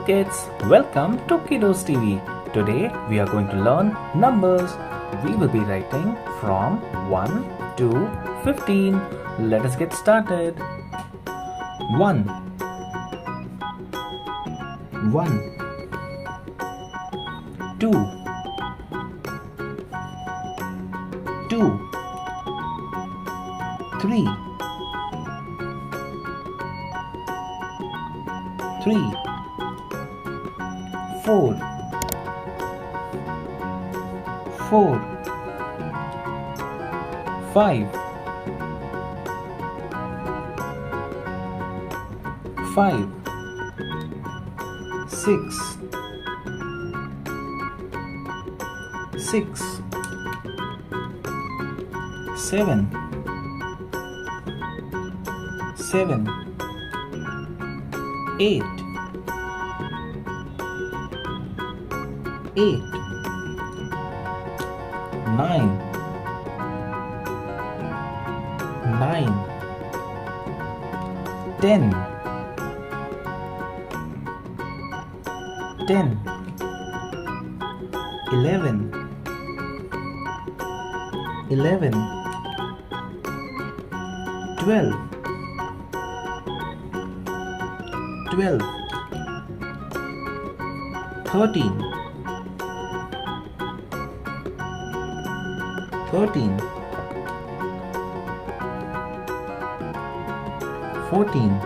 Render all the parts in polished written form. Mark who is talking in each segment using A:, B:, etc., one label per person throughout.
A: kids, welcome to Kiddos TV. Today we are going to learn numbers. We will be writing from 1 to 15. Let us get started. 1 2 3 4 5 6 7 8 9 10 11 12 13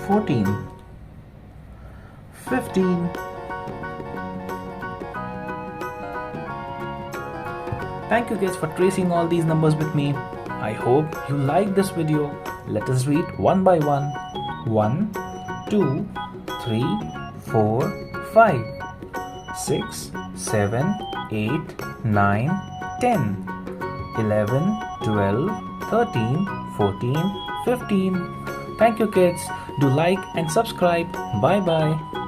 A: 14 15 Thank you guys for tracing all these numbers with me. I hope you like this video. Let us read one by one. 1 2 3 4 5 6 7 8 9 10 11 12 13 14 15 Thank you kids. Do like and subscribe. Bye bye.